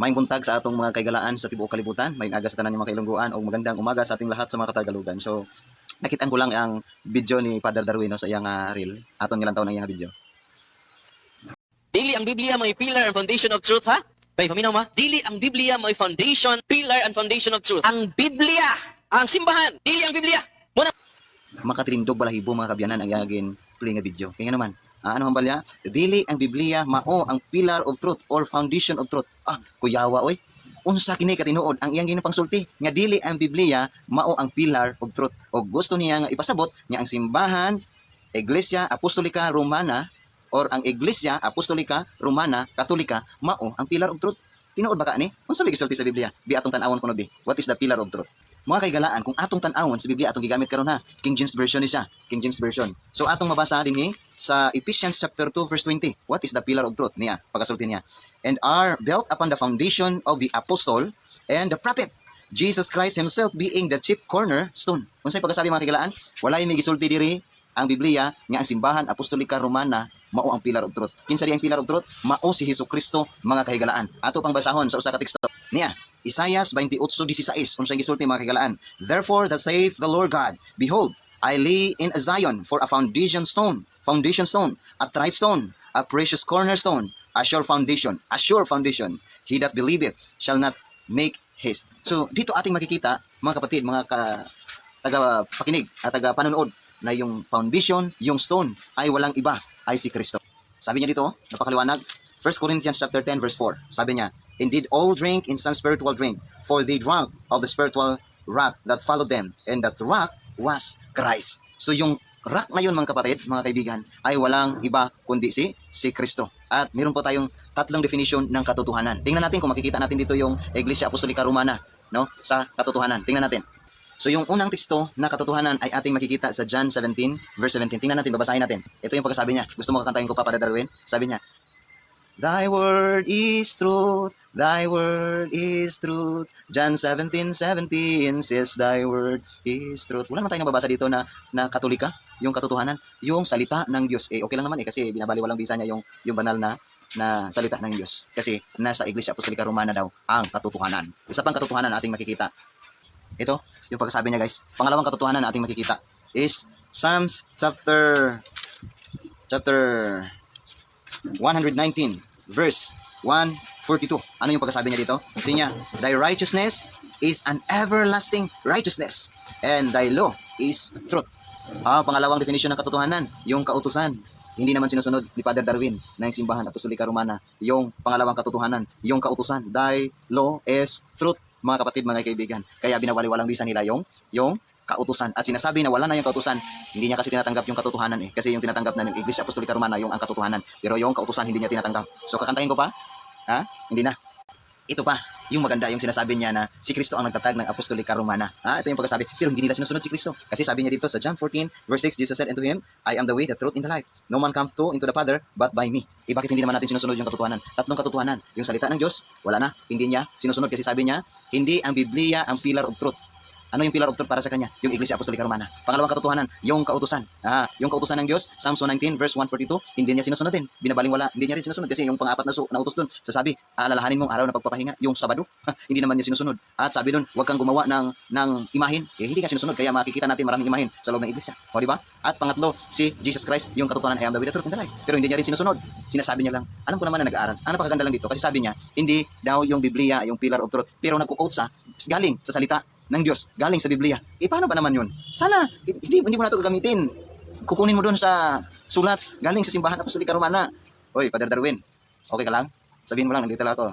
May buntag sa atong mga kaigalaan sa tibuok kalibutan, may aga sa tanan ng mga kailungguan o magandang umaga sa ating lahat sa mga katagalugan. So, nakitaan ko lang ang video ni Father Darwin sa iyang reel. Aton nga lang taon ang iyang video. Dili ang Biblia may pillar and foundation of truth, ha? Bay, paminaw ma? Dili ang Biblia may foundation, pillar and foundation of truth. Ang Biblia, ang simbahan, dili ang Biblia. Muna Makatilindog balahibo mga kabyanan ang iyagin play nga video. Kaya nga naman, ano ang balya? Dili ang Biblia mao ang pillar of truth or foundation of truth. Kuyawa oy. Unsa kini katinuod ang iyang ginapangsulti nga dili ang Biblia mao ang pillar of truth. O gusto niya nga ipasabot nga ang simbahan, Iglesia Apostolika Romana or ang Iglesia Apostolika Romana Katolika mao ang pillar of truth. Tinuod ba ka ni? Unsa may gisulti sa Biblia? Di atong tan-awon kuno di. What is the pillar of truth? Mga kaigalaan, kung atong tan-awon sa Biblia atong gigamit karon ha, King James Version ni siya, King James Version. So atong mabasa dinhi sa Ephesians chapter 2 verse 20. What is the pillar of truth niya? Pagasulti niya. And are built upon the foundation of the apostle and the prophet, Jesus Christ himself being the chief cornerstone. Unsay pagkasabi mga kaigalaan? Walay may gisulti diri ang Biblia nga ang simbahan apostolika romana mao ang pillar of truth. Kinsa di ang pillar of truth? Mao si Hesukristo mga kahigalaan. Ato pang basahon sa usa ka teksto niya. Isaias 28:16 unsay gisulti mga kahigalaan? Therefore thus saith the Lord God, behold, I lay in Zion for a foundation stone, a tried stone, a precious cornerstone, a sure foundation, He that believeth shall not make haste. So dito ating makikita mga kapatid, mga taga pakinig at taga panonood na yung foundation, yung stone ay walang iba, ay si Kristo. Sabi niya dito, napakaliwanag, 1 Corinthians chapter 10 verse 4. Sabi niya, indeed all drink in some spiritual drink, for they drank of the spiritual rock that followed them, and that rock was Christ. So yung rock na yun mga kapatid, mga kaibigan, ay walang iba kundi si Kristo. At meron po tayong tatlong definition ng katotohanan. Tingnan natin kung makikita natin dito yung Iglesia Apostolika Romana, no, sa katotohanan. Tingnan natin. So yung unang teksto na katotohanan ay ating makikita sa John 17 verse 17. Tingnan natin, babasahin natin. Ito yung pagkasabi niya. Gusto mo kakantahin ko pa, Father Darwin? Sabi niya, Thy word is truth, Thy word is truth. John 17:17 says Thy word is truth. Wala naman tayong nababasa dito na katolika, yung katotohanan, yung salita ng Diyos. Okay lang naman kasi binabaliwalang bisa niya yung banal na salita ng Diyos. Kasi nasa Iglesia Apostolika Romana daw ang katotohanan. Isa pang katotohanan ating makikita. Ito, yung pagkasabi niya guys. Pangalawang katotohanan na ating makikita is Psalms chapter 119 verse 142. Ano yung pagkasabi niya dito? Sabi niya, Thy righteousness is an everlasting righteousness, and Thy law is truth. Pangalawang definition ng katotohanan, yung kautusan. Hindi naman sinusunod ni Father Darwin ng Simbahan Apostolika Romana. Yung pangalawang katotohanan, yung kautusan. Thy law is truth. Mga kapatid, mga kaibigan, kaya binawali-walang bisa nila yung kautusan. At sinasabi na wala na yung kautusan, hindi niya kasi tinatanggap yung katotohanan kasi yung tinatanggap na ng Iglesia Apostolika Romana yung ang katotohanan. Pero yung kautusan hindi niya tinatanggap. So kakantahin ko pa? Hindi na. Ito pa, yung maganda yung sinasabi niya na si Kristo ang nagtatag ng Apostolika Romana. Ito yung pagkasabi. Pero hindi nila sinusunod si Kristo. Kasi sabi niya dito sa John 14 verse 6, Jesus said unto him, I am the way, the truth, and the life. No man comes into the Father but by me. Bakit hindi naman natin sinusunod yung katotohanan? Tatlong katotohanan. Yung salita ng Diyos, wala na. Hindi niya sinusunod kasi sabi niya, hindi ang Biblia ang pillar of truth. Ano yung pillar of truth para sa kanya? Yung Iglesia Apostolika Romana. Pangalawang katotohanan, yung kautusan. Yung kautusan ng Diyos, Psalms 119 verse 142, hindi niya sinusunod din. Binabalingwala, hindi niya rin sinusunod kasi yung pang-apat na utos dun, sasabi, alalahanin mong araw na pagpapahinga, yung Sabado, hindi naman niya sinusunod. At sabi dun, huwag kang gumawa ng imahin. Hindi ka sinusunod, kaya makikita natin maraming imahin sa loob ng Iglesia. O di ba? At pangatlo, si Jesus Christ, yung katotohanan, I am the way, the truth, and the life. Pero hindi niya rin sinusunod. Sinasabi niya lang, alam ko naman na nag-aaral. Ano pakaganda lang dito? Kasi sabi niya, hindi daw yung Biblia, yung pillar of truth. Pero nagko-quote sa galing sa salita ng Diyos, galing sa Biblia. Paano ba naman yun? Sana, hindi mo na ito gagamitin. Kukunin mo doon sa sulat, galing sa Simbahan Apostolika Romana. Oy, Father Darwin, okay ka lang? Sabihin mo lang, nandito lang ako.